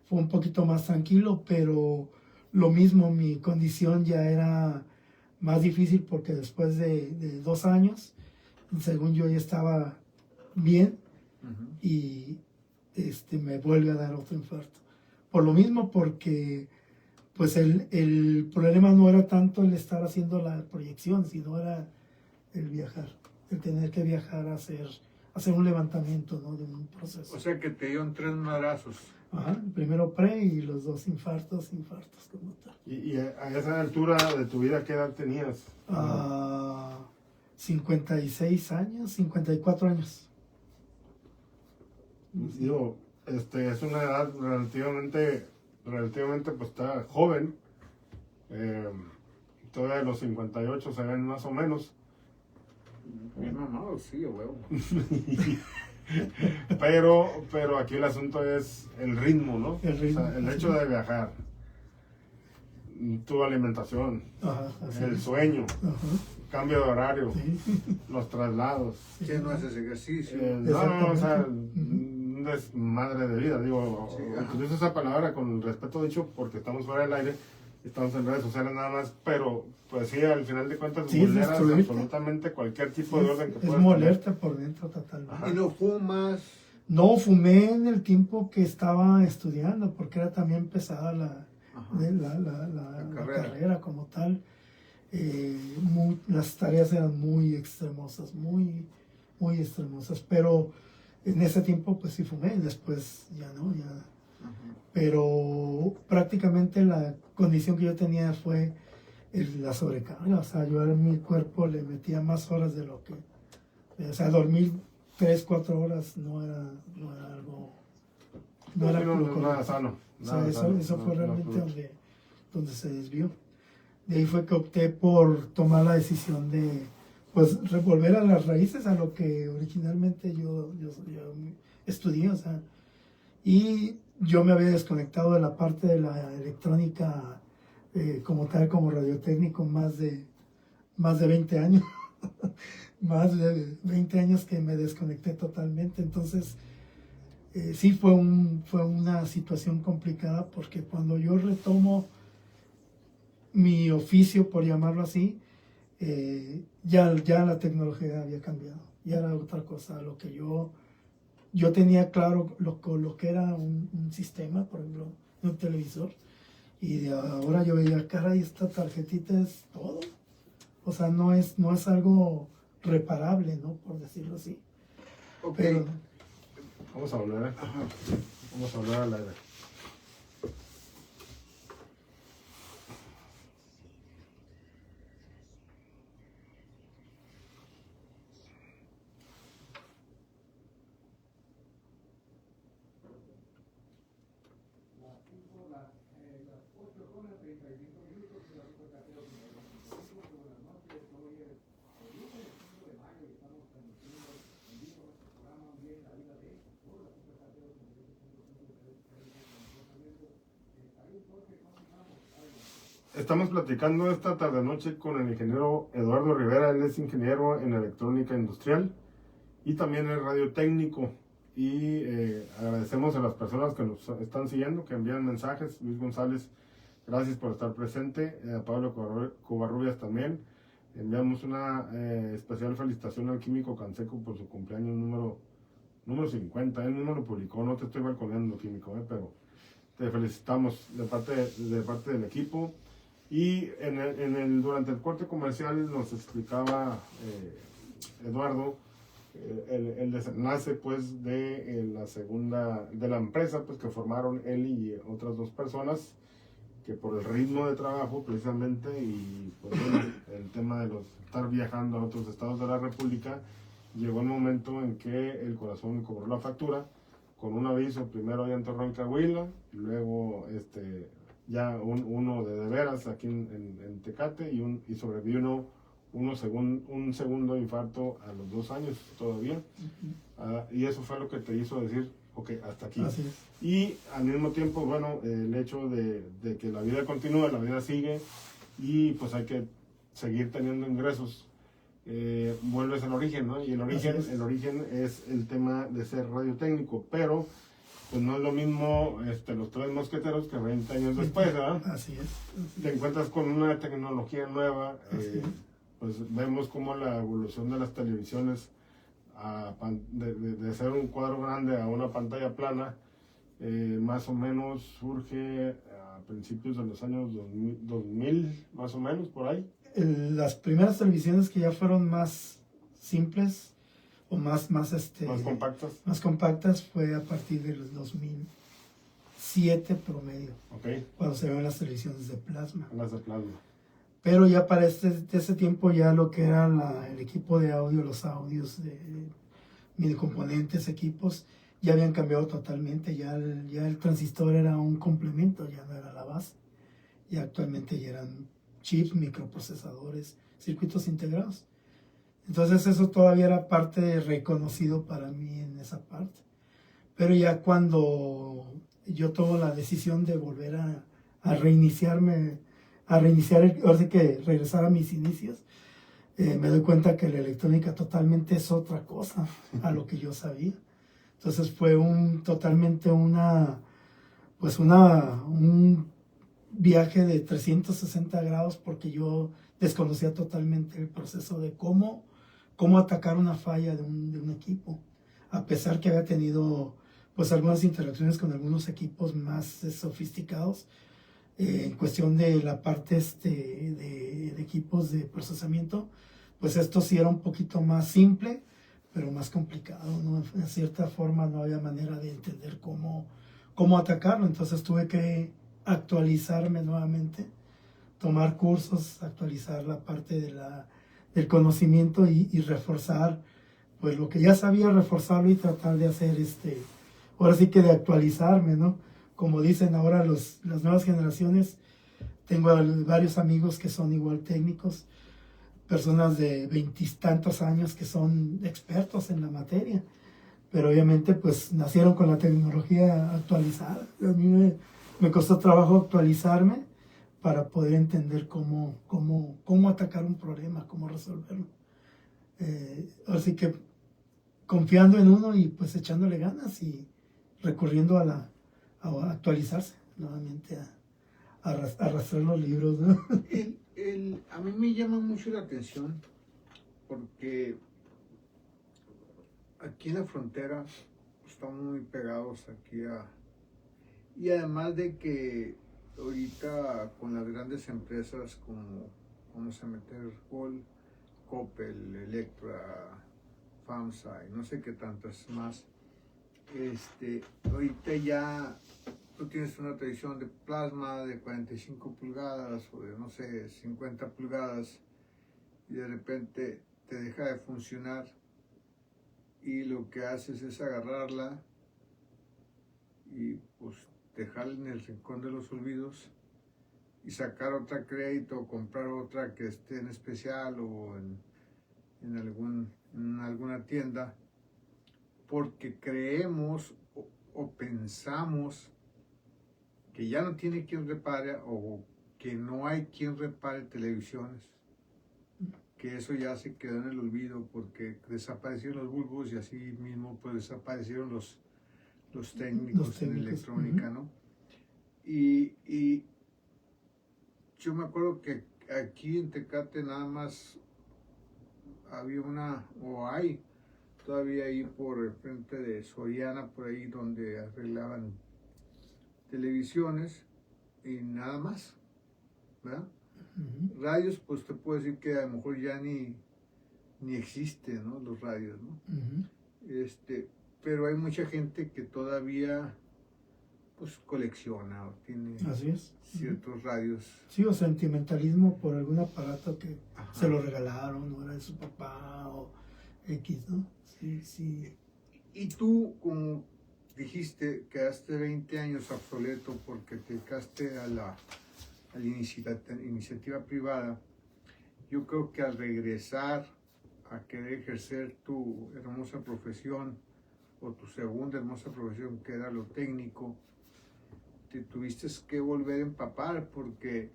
Fue un poquito más tranquilo, pero lo mismo, mi condición ya era más difícil porque después de 2 años, según yo ya estaba bien Ujú. y me vuelve a dar otro infarto. Por lo mismo, porque pues el problema no era tanto el estar haciendo la proyección, sino era el viajar, el tener que viajar a hacer un levantamiento, ¿no? De un proceso. O sea que te dieron 3 madrazos. Ajá, el primero pre y los 2 infartos como tal. Y a esa altura de tu vida, ¿qué edad tenías? 56 años, 54 años. Digo, es una edad relativamente pues está joven. Todavía los 58 se ven más o menos. Bien mamado, sí, a huevo. Pero aquí el asunto es el ritmo, ¿no? El ritmo, O sea, el así hecho es. de viajar, tu alimentación, Ajá, así el es. sueño, Ajá, cambio de horario, sí. los traslados. Que no haces ejercicio. No, o sea, Exactamente. un desmadre de vida. Digo, Sí, ajá. utilizo esa palabra con el respeto dicho porque estamos fuera del aire, estamos en redes sociales nada más, pero pues sí, al final de cuentas Sí, es vulneras destruirte. absolutamente cualquier tipo de orden que Es puedas molerte por dentro totalmente. Ajá. Y no fumas. No fumé en el tiempo que estaba estudiando, porque era también pesada la carrera como tal. Las tareas eran muy extremosas, muy extremosas, pero en ese tiempo pues sí fumé, después ya no, ya. Ajá. Pero prácticamente la condición que yo tenía fue la sobrecarga, o sea, yo a mi cuerpo le metía más horas de lo que, o sea, dormir 3, 4 horas no era algo, no era lo nada correcto. sano. O sea, Nada sano, eso fue no, realmente no, donde se desvió. De ahí fue que opté por tomar la decisión de pues volver a las raíces, a lo que originalmente yo estudié, o sea, y yo me había desconectado de la parte de la electrónica como tal, como radiotécnico, más de 20 años. Más de 20 años que me desconecté totalmente. Entonces, sí fue una situación complicada porque cuando yo retomo mi oficio, por llamarlo así, ya la tecnología había cambiado. Ya era otra cosa. Lo que yo tenía claro lo que era un sistema, por ejemplo, un televisor. Y ahora yo veía, cara, y esta tarjetita es todo. O sea, no es algo reparable, ¿no? Por decirlo así. Ok. Pero, Vamos a volver, ¿eh? Ajá. Vamos a volver al aire. Estamos platicando esta tarde-noche con el ingeniero Eduardo Rivera. Él es ingeniero en electrónica industrial y también es radiotécnico. y agradecemos a las personas que nos están siguiendo, que envían mensajes. Luis González, gracias por estar presente. A Pablo Covarrubias también. Enviamos una especial felicitación al Químico Canseco por su cumpleaños número 50. Él mismo lo publicó, no te estoy balconeando, Químico, pero te felicitamos de parte del equipo. Y durante el corte comercial nos explicaba Eduardo el desenlace pues de la empresa pues que formaron él y otras dos personas, que por el ritmo de trabajo precisamente y pues, el tema de estar viajando a otros estados de la República, llegó el momento en que el corazón cobró la factura con un aviso, primero allá en Torreón, Coahuila, y luego ya uno de veras aquí en Tecate, y sobrevivió un segundo infarto a los 2 años todavía. Y eso fue lo que te hizo decir, ok, hasta aquí. Así es. Y al mismo tiempo, bueno, el hecho de que la vida continúa, la vida sigue, y pues hay que seguir teniendo ingresos. Vuelves al origen, ¿no? Y el origen es el tema de ser radiotécnico, pero pues no es lo mismo los Tres Mosqueteros que 20 años después, ¿verdad? Así es. Te encuentras con una tecnología nueva, pues vemos como la evolución de las televisiones, de ser un cuadro grande a una pantalla plana, más o menos surge a principios de los años 2000, más o menos, por ahí. Las primeras televisiones que ya fueron más simples o más compactas fue a partir del 2007 promedio, cuando se ven las televisiones de plasma. Las de plasma. Pero ya para ese tiempo ya lo que era el equipo de audio, los audios de mini componentes, equipos, ya habían cambiado totalmente. Ya el transistor era un complemento, ya no era la base. Y actualmente ya eran chips, microprocesadores, circuitos integrados. Entonces eso todavía era parte reconocido para mí en esa parte. Pero ya cuando yo tomo la decisión de volver a reiniciar, ahora sí que regresar a mis inicios, me doy cuenta que la electrónica totalmente es otra cosa a lo que yo sabía. Entonces fue totalmente un viaje de 360 grados, porque yo desconocía totalmente el proceso de cómo atacar una falla de un equipo, a pesar que había tenido pues algunas interacciones con algunos equipos más sofisticados en cuestión de la parte de equipos de procesamiento. Pues esto sí era un poquito más simple, pero más complicado, ¿no? En cierta forma no había manera de entender cómo atacarlo, entonces tuve que actualizarme nuevamente, tomar cursos, actualizar la parte del conocimiento y reforzar pues lo que ya sabía, reforzarlo y tratar de hacer ahora sí que de actualizarme, ¿no? Como dicen ahora las nuevas generaciones, tengo varios amigos que son igual técnicos, personas de 20 y tantos años que son expertos en la materia, pero obviamente pues nacieron con la tecnología actualizada. A mí me costó trabajo actualizarme para poder entender cómo atacar un problema, cómo resolverlo. Así que confiando en uno y pues echándole ganas y recurriendo a actualizarse nuevamente, a arrastrar los libros, ¿no? A mí me llama mucho la atención porque aquí en la frontera estamos muy pegados aquí y además de que ahorita con las grandes empresas como vamos a meter Gol, Coppel, Electra, FAMSA y no sé qué tantas más, ahorita ya tú tienes una televisión de plasma de 45 pulgadas o de, no sé, 50 pulgadas y de repente te deja de funcionar y lo que haces es agarrarla y pues dejarla en el rincón de los olvidos y sacar otra crédito o comprar otra que esté en especial o en alguna tienda, porque creemos o pensamos que ya no tiene quien repare o que no hay quien repare televisiones, que eso ya se quedó en el olvido porque desaparecieron los bulbos y así mismo pues desaparecieron los técnicos en electrónica, ¿no? Y yo me acuerdo que aquí en Tecate nada más había o hay todavía ahí por el frente de Soriana, por ahí donde arreglaban televisiones y nada más, ¿verdad? Radios, pues te puedo decir que a lo mejor ya ni existen, ¿no? Los radios, ¿no? Pero hay mucha gente que todavía pues colecciona o tiene ciertos radios. Sí, o sentimentalismo por algún aparato que se lo regalaron, o era de su papá, o X, ¿no? Sí. Y tú, como dijiste, quedaste 20 años obsoleto porque te dedicaste a la iniciativa privada. Yo creo que al regresar a querer ejercer tu hermosa profesión, o tu segunda hermosa profesión, que era lo técnico, te tuviste que volver a empapar porque,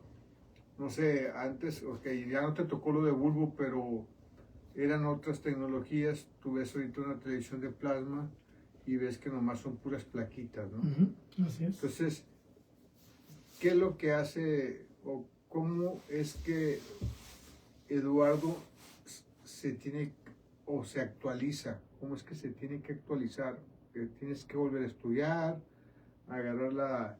no sé, antes, ya no te tocó lo de bulbo, pero eran otras tecnologías. Tú ves ahorita una televisión de plasma y ves que nomás son puras plaquitas, ¿no? Así es. Entonces, ¿qué es lo que hace o cómo es que Eduardo se tiene o se actualiza? ¿Cómo es que se tiene que actualizar? ¿Tienes que volver a estudiar, agarrar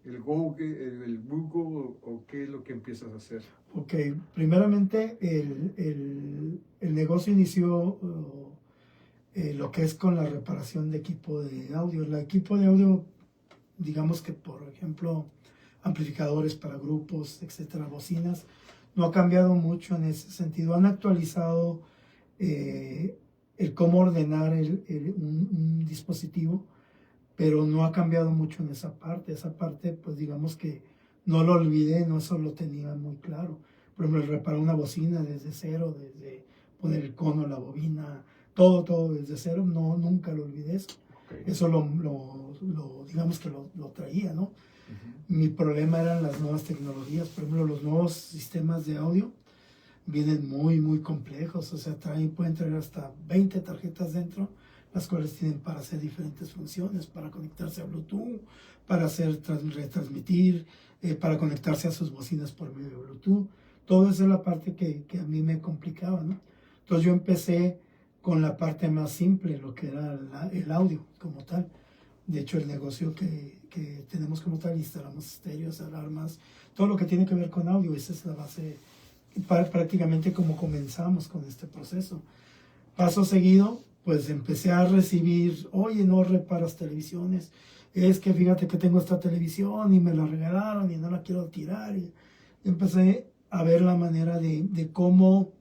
el Google o qué es lo que empiezas a hacer? Ok, primeramente el negocio inició lo que es con la reparación de equipo de audio. El equipo de audio, digamos que por ejemplo amplificadores para grupos, etcétera, bocinas, no ha cambiado mucho en ese sentido. Han actualizado el cómo ordenar un dispositivo, pero no ha cambiado mucho en esa parte. Esa parte, pues digamos que no lo olvidé, no, eso lo tenía muy claro. Por ejemplo, reparar una bocina desde cero, desde poner el cono, la bobina, todo desde cero, no, nunca lo olvidé eso. Eso digamos que lo traía, ¿no? Mi problema eran las nuevas tecnologías. Por ejemplo, los nuevos sistemas de audio vienen muy complejos, o sea, pueden traer hasta 20 tarjetas dentro, las cuales tienen para hacer diferentes funciones, para conectarse a Bluetooth, para retransmitir, para conectarse a sus bocinas por medio de Bluetooth. Todo eso es la parte que a mí me complicaba, ¿no? Entonces yo empecé con la parte más simple, lo que era el audio como tal. De hecho, el negocio que tenemos como tal, instalamos estéreos, alarmas, todo lo que tiene que ver con audio, esa es la base, prácticamente como comenzamos con este proceso. Paso seguido, pues empecé a recibir, oye, no reparas televisiones, es que fíjate que tengo esta televisión y me la regalaron y no la quiero tirar. Y empecé a ver la manera de cómo,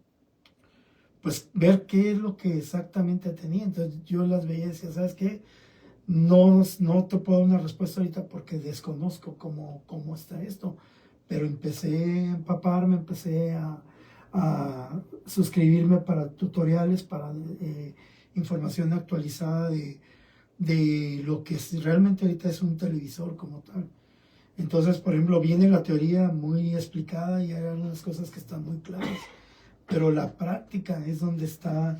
pues ver qué es lo que exactamente tenía. Entonces yo las veía y decía, ¿sabes qué? No te puedo dar una respuesta ahorita porque desconozco cómo está esto, pero empecé a empaparme, empecé a suscribirme para tutoriales, para información actualizada de lo que realmente ahorita es un televisor como tal. Entonces, por ejemplo, viene la teoría muy explicada y hay algunas cosas que están muy claras, pero la práctica es donde está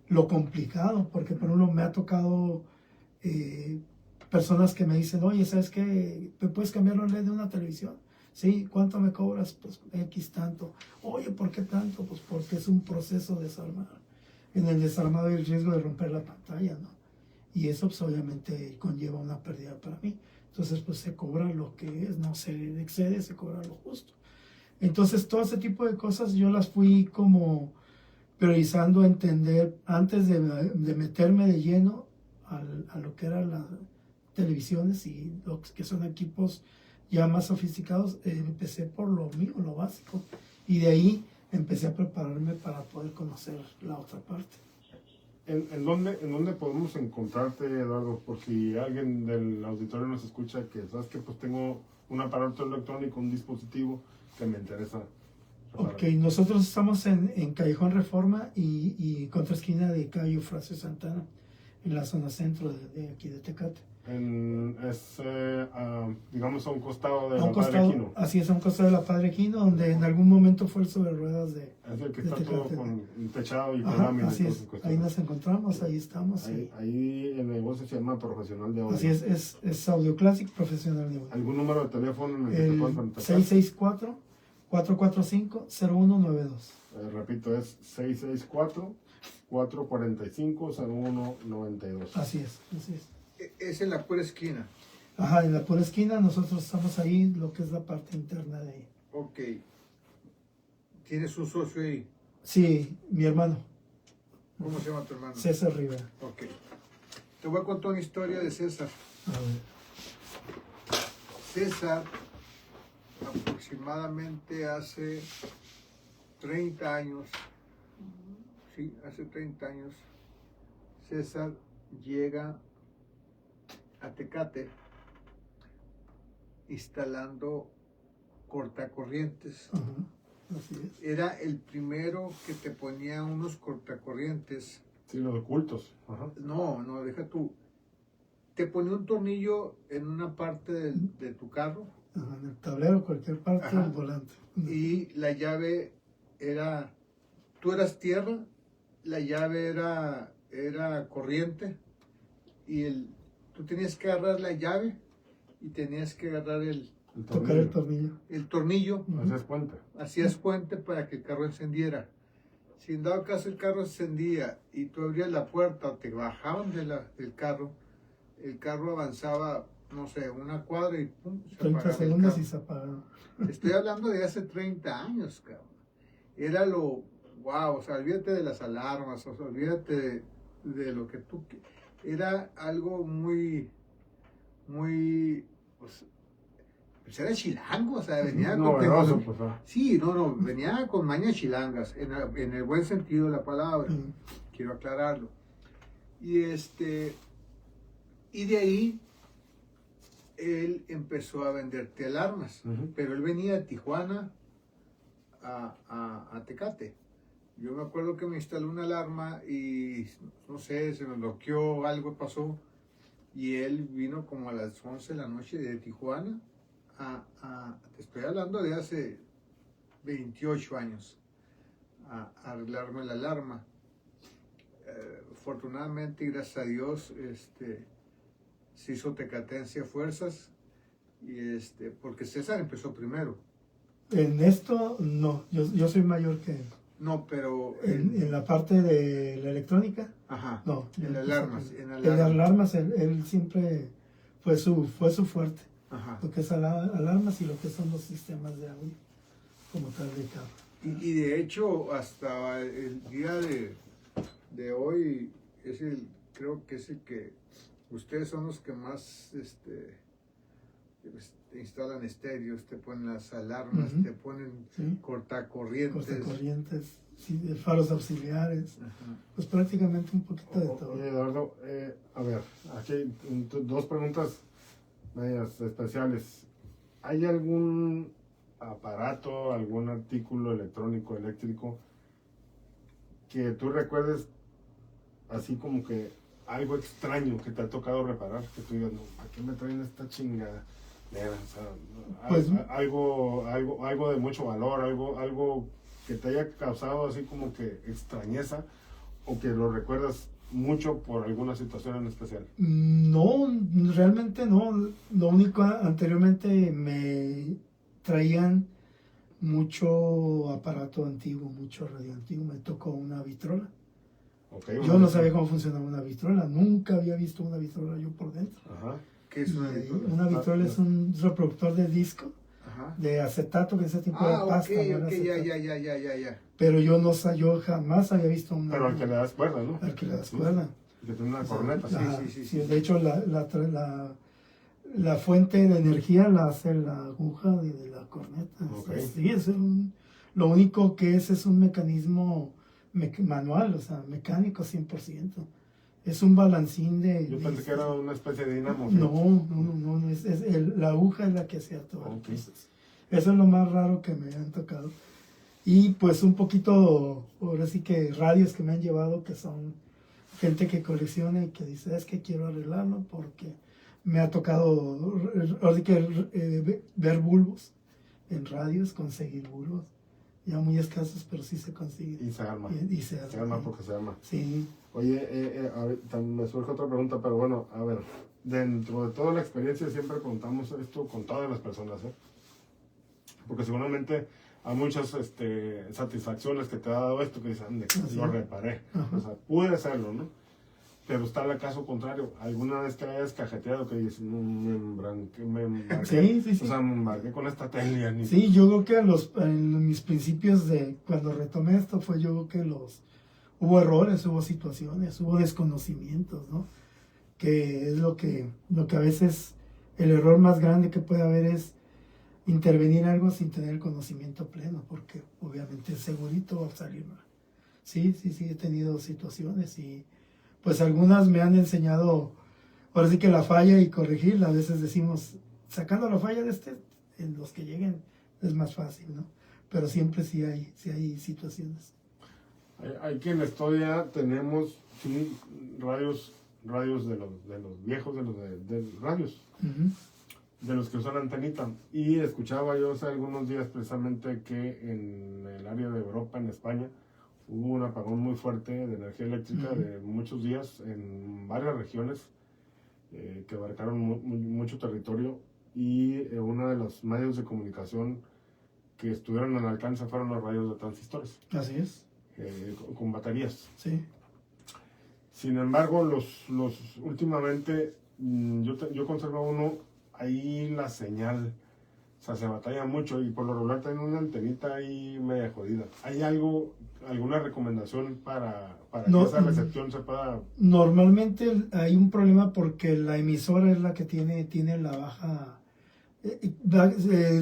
lo complicado, porque por ejemplo me ha tocado personas que me dicen, oye, ¿sabes qué? ¿Me puedes cambiar los LED de una televisión? Sí, ¿cuánto me cobras? Pues X tanto. Oye, ¿por qué tanto? Pues porque es un proceso de desarmar. En el desarmado hay el riesgo de romper la pantalla, ¿no? Y eso pues obviamente conlleva una pérdida para mí. Entonces pues se cobra lo que es, no se excede, se cobra lo justo. Entonces todo ese tipo de cosas yo las fui como priorizando a entender antes de meterme de lleno a lo que eran las televisiones y lo que son equipos ya más sofisticados. Empecé por lo mío, lo básico, y de ahí empecé a prepararme para poder conocer la otra parte. ¿En dónde podemos encontrarte, Eduardo? Por si alguien del auditorio nos escucha, que sabes que pues tengo un aparato electrónico, un dispositivo que me interesa. Ok, nosotros estamos en Callejón Reforma y contra esquina de Calle Eufrasio Santana, en la zona centro de aquí de Tecate. digamos, a un costado de A un la Padre costado, Quino. así es, a un costado de la Padre Quino, donde en algún momento fue el sobre ruedas de... Es el que de está todo Tecate. con techado y con Ajá, lámina y así todas es, esas ahí cuestiones. nos encontramos, ahí estamos. Ahí el negocio se llama Profesional de Audio. Así es Audio Classic Profesional de Audio. ¿Algún número de teléfono en el que te puedan El contactar? 664-445-0192. Repito, es 664-445-0192. Así es, así es. Es en la pura esquina. Ajá, en la pura esquina nosotros estamos ahí, lo que es la parte interna de ahí. Ok. ¿Tienes un socio ahí? Sí, mi hermano, ¿Cómo se llama tu hermano? César Rivera. Ok. Te voy a contar una historia de César. A ver. César, aproximadamente hace 30 años, sí, hace 30 años, César llega a Tecate instalando cortacorrientes. Ajá, así es. Era el primero que te ponía unos cortacorrientes. Sí, los ocultos. Ajá. No, deja tú. Te ponía un tornillo en una parte de tu carro Ajá, en el tablero, cualquier parte Ajá. del volante. y la llave era, tú eras tierra, la llave era corriente y tú tenías que agarrar la llave y tenías que agarrar El Tocar el tornillo. el tornillo, Haces cuenta. hacías puente para que el carro encendiera. Si en dado caso el carro encendía y tú abrías la puerta o te bajaban del carro, el carro avanzaba, no sé, una cuadra y pum, se 30 apagaba el segundos carro. y se apagaba. Estoy hablando de hace 30 años, cabrón. Era lo, wow, o sea, olvídate de las alarmas, o sea, olvídate de lo que tú... Era algo muy, pues era chilango, o sea, venía con... Novedoso, pues. Sí, no, venía con mañas chilangas, en el buen sentido de la palabra, quiero aclararlo. Y de ahí él empezó a venderte alarmas, pero él venía de Tijuana a Tecate. Yo me acuerdo que me instaló una alarma y no sé, se me bloqueó, algo pasó, y él vino como a las 11 de la noche de Tijuana te estoy hablando de hace 28 años, a arreglarme la alarma. Afortunadamente, gracias a Dios, se hizo tecatense a fuerzas, y porque César empezó primero. En esto, no, yo soy mayor que él. No, pero... En la parte de la electrónica, Ajá, no. en alarmas. En alarmas, él siempre fue su fuerte. Ajá. Lo que es alarmas y lo que son los sistemas de audio, como tal de carro. Y de hecho, hasta el día de hoy, creo que es el que ustedes son los que más instalan estéreos, te ponen las alarmas, te ponen cortacorrientes. Cortacorrientes, sí, faros auxiliares, Ajá. pues prácticamente un poquito de todo. Eduardo, a ver, aquí hay dos preguntas medias especiales. ¿Hay algún aparato, algún artículo electrónico, eléctrico que tú recuerdes así como que algo extraño que te ha tocado reparar? Que tú digas, no, ¿a qué me traen esta chingada? O sea, Pues, algo de mucho valor, algo que te haya causado así como que extrañeza o que lo recuerdas mucho por alguna situación en especial. No, realmente no. Lo único, anteriormente me traían mucho aparato antiguo, mucho radio antiguo. Me tocó una vitrola. Okay, Yo no sabía cómo funcionaba una vitrola. Nunca había visto una vitrola yo por dentro. Ajá. ¿Qué es una vitrola? Una vitrola es un reproductor de disco, Ajá. de acetato, que ese tipo de pasta. Ok, no era acetato. ya. Pero yo jamás había visto una. Pero al que le das cuerda, ¿no? Al que le das cuerda. Que tiene una corneta. Ajá, Sí. De hecho, la fuente de energía la hace la aguja de la corneta. Okay. Sí, lo único que es un mecanismo manual, o sea, mecánico 100%. Es un balancín de... Yo pensé que era una especie de dinamo. No, la aguja es la que hacía todo el Okay. proceso. Eso es lo más raro que me han tocado. Y pues un poquito, ahora sí que radios que me han llevado, que son gente que colecciona y que dice, es que quiero arreglarlo porque me ha tocado ahora sí que, ver bulbos en radios, conseguir bulbos. Ya muy escasos, pero sí se consiguen. Y se arma. Y se arma. Se arma porque se arma. Sí. Oye, a ver, me surge otra pregunta, pero bueno, a ver, dentro de toda la experiencia siempre contamos esto con todas las personas, ¿eh? Porque seguramente hay muchas satisfacciones que te ha dado esto que dices, ande, lo reparé. Ajá. O sea, pude hacerlo, ¿no? Pero está el caso contrario. ¿Alguna vez te hayas cajeteado que dices, no, me embarqué? Sí. O sea, me embarqué con esta tele. Ni... Sí, yo creo que en mis principios de cuando retomé esto fue yo creo que hubo errores, hubo situaciones, hubo desconocimientos, ¿no? Que es lo que a veces el error más grande que puede haber es intervenir algo sin tener el conocimiento pleno, porque obviamente segurito va a salir mal. Sí, he tenido situaciones y pues algunas me han enseñado, ahora sí que la falla y corregirla. A veces decimos, sacando la falla en los que lleguen es más fácil, ¿no? Pero siempre sí hay situaciones. Hay quienes todavía tenemos sí, radios de los viejos, de radios, de los que usan antenita. Y escuchaba yo hace algunos días precisamente que en el área de Europa, en España, hubo un apagón muy fuerte de energía eléctrica de muchos días en varias regiones que abarcaron mucho territorio, y uno de los medios de comunicación que estuvieron al alcance fueron los radios de transistores. Así es. Con baterías. Sí. Sin embargo, los últimamente yo conservo uno, ahí la señal, o sea, se batalla mucho y por lo regular tiene una antenita ahí media jodida. ¿Hay alguna recomendación para que esa recepción se pueda...? Normalmente hay un problema porque la emisora es la que tiene la baja,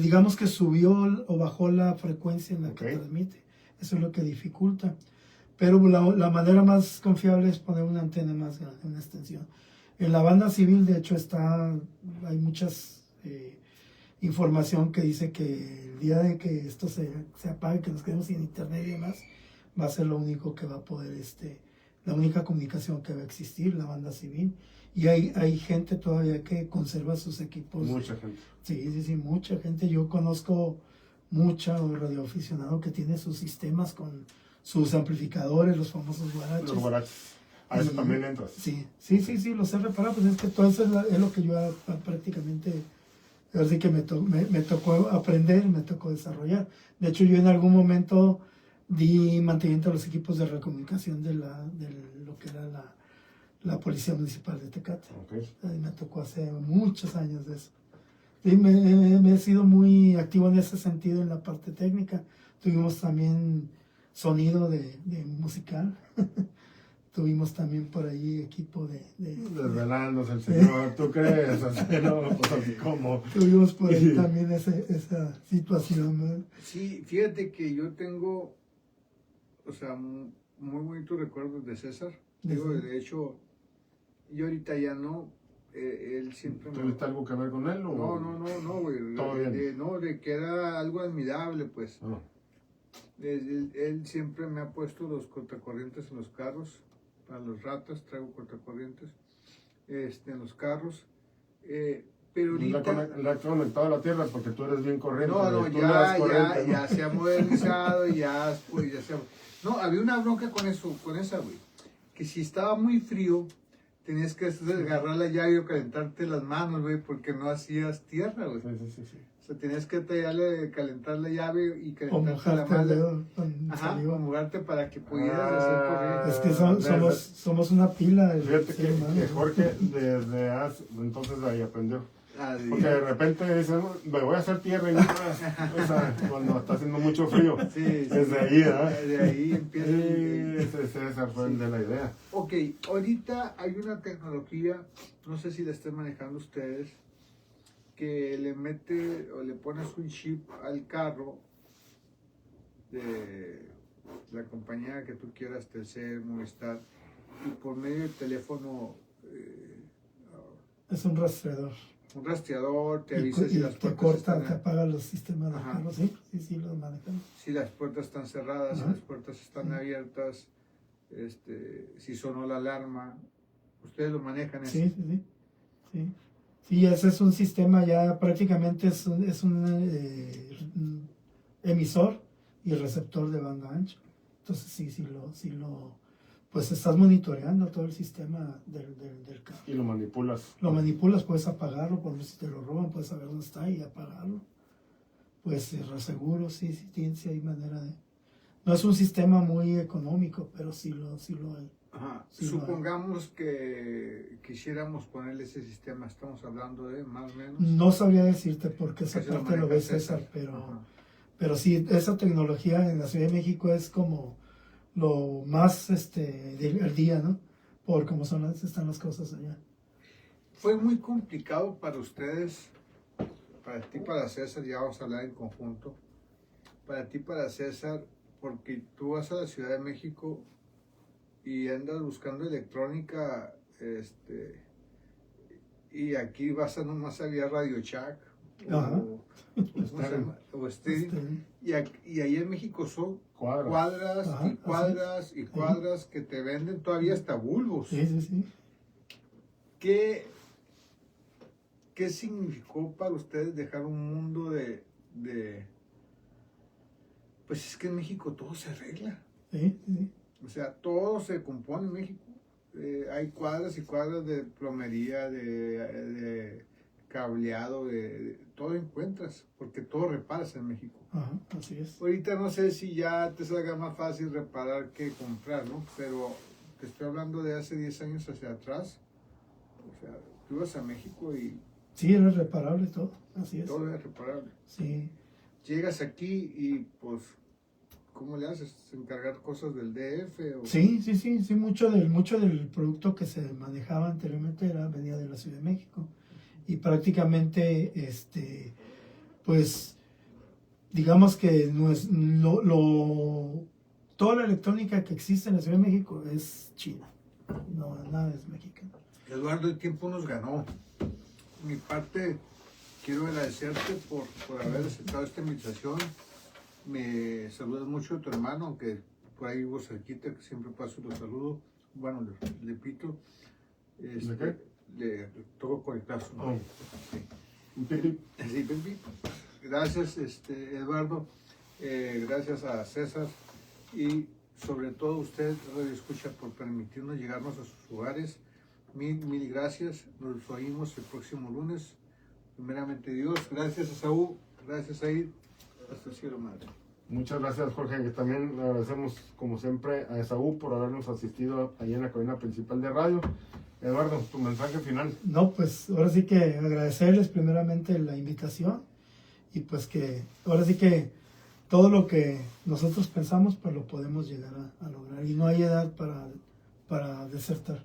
digamos que subió o bajó la frecuencia en la que transmite. Eso es lo que dificulta. Pero la manera más confiable es poner una antena más grande, una extensión. En la banda civil, de hecho, hay muchas información que dice que el día de que esto se apague, que nos quedemos sin internet y demás, va a ser lo único que va a poder, la única comunicación que va a existir, la banda civil. Y hay gente todavía que conserva sus equipos. Mucha gente. Sí, mucha gente. Yo conozco mucha radioaficionado que tiene sus sistemas con sus amplificadores, los famosos guaraches. Los guaraches. A eso también entras. Sí, los sé reparar, pues es que todo eso es lo que yo prácticamente, así que me tocó aprender, me tocó desarrollar. De hecho, yo en algún momento di mantenimiento a los equipos de recomunicación de lo que era la Policía Municipal de Tecate. Me tocó hace muchos años de eso. Y me he sido muy activo en ese sentido en la parte técnica. Tuvimos también sonido de musical. Tuvimos también por ahí equipo desvelándose el señor, ¿tú crees? Así, no, pues así como... Tuvimos por ahí también esa situación, ¿no? Sí, fíjate que yo tengo, o sea, muy bonitos recuerdos de César. De hecho, yo ahorita ya no, él siempre... ¿Tuviste algo que ver con él? ¿O? No, güey. ¿Todo bien? No, de que era algo admirable, pues. Él siempre me ha puesto los cortacorrientes en los carros. Para los ratas traigo cortacorrientes en los carros. Pero ahorita... Le ha conectado a la tierra porque tú eres bien corriente. No, ya se ha modernizado, pues, ya se ha... No, había una bronca con esa, güey. Que si estaba muy frío, tenías que agarrar la llave o calentarte las manos, güey, porque no hacías tierra, güey. Sí. O sea, tenías que calentar la llave y calentarte la mano. O mojarte para que pudieras hacer corriente. Es que somos una pila. Fíjate que Jorge entonces ahí aprendió. Porque de repente dice, me voy a hacer tierra y o sea, cuando está haciendo mucho frío. Sí, desde ahí, ¿verdad? De ahí empieza. Ese fue el de la idea. Ok, ahorita hay una tecnología, no sé si la estén manejando ustedes, que le mete o le pones un chip al carro de la compañía que tú quieras, Telcel, Movistar, y por medio del teléfono es un rastreador. Un rastreador, te avisa si las puertas corta, te apaga los sistemas de carro, sí, los manejamos. Si las puertas están cerradas, si las puertas están abiertas, si sonó la alarma, ustedes lo manejan. Sí. Sí, ese es un sistema ya prácticamente es un emisor y receptor de banda ancha. Entonces pues estás monitoreando todo el sistema del cable. Y lo manipulas. Lo manipulas, puedes apagarlo, por ejemplo, si te lo roban, puedes saber dónde está y apagarlo. Pues reaseguro, sí hay manera de... No es un sistema muy económico, pero sí lo hay. Ajá. Sí, Supongamos que quisiéramos ponerle ese sistema, estamos hablando de más o menos. No sabría decirte porque esa Ese lo parte lo maneja ve César. César, Ajá. pero sí, esa tecnología en la Ciudad de México es como lo más del día, ¿no? Por cómo están las cosas allá. Fue muy complicado para ustedes, para ti, para César, ya vamos a hablar en conjunto, para ti, para César, porque tú vas a la Ciudad de México y andas buscando electrónica, y aquí vas a nomás había Radio Shack o Steady, y ahí en México son cuadras Ajá, y cuadras y cuadras que te venden todavía hasta bulbos. Sí. ¿Qué significó para ustedes dejar un mundo de... Pues es que en México todo se arregla. Sí. O sea, todo se compone en México. Hay cuadras y cuadras de plomería, de cableado, todo encuentras, porque todo reparas en México. Ajá, así es. Ahorita no sé si ya te salga más fácil reparar que comprar, ¿no? Pero te estoy hablando de hace 10 años hacia atrás. O sea, tú ibas a México y... Sí, era reparable todo, así es. Todo es reparable. Sí. Llegas aquí y pues, ¿cómo le haces? ¿Encargar cosas del DF? ¿O? Sí, mucho del producto que se manejaba anteriormente venía de la Ciudad de México. Y prácticamente, pues, digamos que toda la electrónica que existe en la Ciudad de México es china. No, nada es mexicano. Eduardo, el tiempo nos ganó. Mi parte, quiero agradecerte por haber aceptado esta invitación. Me saludas mucho a tu hermano, aunque por ahí vivo cerquita, que siempre paso los saludos. Bueno, le pito. ¿De qué? Le toco conectar su Oh. Sí. Un pipí. Sí, Pepi. Gracias, Eduardo. Gracias a César. Y sobre todo usted, Radio Escucha, por permitirnos llegarnos a sus hogares. Mil gracias. Nos oímos el próximo lunes. Primeramente Dios. Gracias a Saúl. Gracias a Aid. Hasta el cielo, madre. Muchas gracias, Jorge. Y también le agradecemos, como siempre, a Esaú por habernos asistido ahí en la cabina principal de radio. Eduardo, tu mensaje final. No, pues ahora sí que agradecerles primeramente la invitación y pues que ahora sí que todo lo que nosotros pensamos pues lo podemos llegar a lograr y no hay edad para desertar.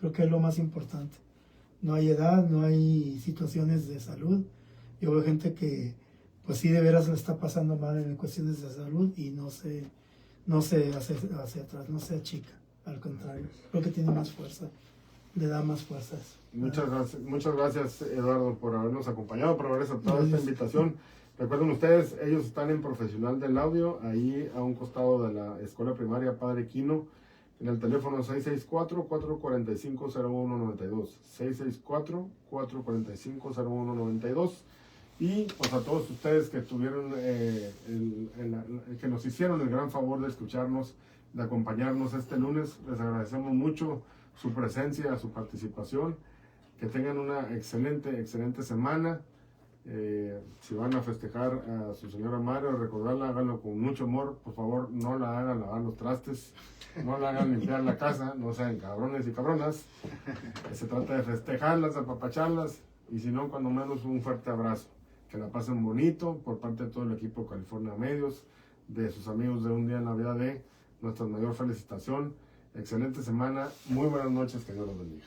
Creo que es lo más importante. No hay edad, no hay situaciones de salud. Yo veo gente que pues sí de veras le está pasando mal en cuestiones de salud y no se hacia atrás, no se achica. Al contrario, creo que tiene más fuerza. Le da más fuerza eso. Muchas gracias, Eduardo, por habernos acompañado, por haber aceptado Gracias. esta invitación. Recuerden ustedes, ellos están en Profesional del Audio, ahí a un costado de la Escuela Primaria Padre Quino, en el teléfono 664-445-0192. 664-445-0192. Y pues a todos ustedes que tuvieron, que nos hicieron el gran favor de escucharnos, de acompañarnos este lunes, les agradecemos mucho su presencia, su participación. Que tengan una excelente semana. Si van a festejar a su señora madre, recordarla, háganlo con mucho amor. Por favor, no la hagan lavar los trastes, no la hagan limpiar la casa, no sean cabrones y cabronas. Se trata de festejarlas, apapacharlas y si no, cuando menos un fuerte abrazo. Que la pasen bonito por parte de todo el equipo de California Medios, de sus amigos de Un Día en la Vida de nuestra mayor felicitación. Excelente semana, muy buenas noches, que Dios los bendiga.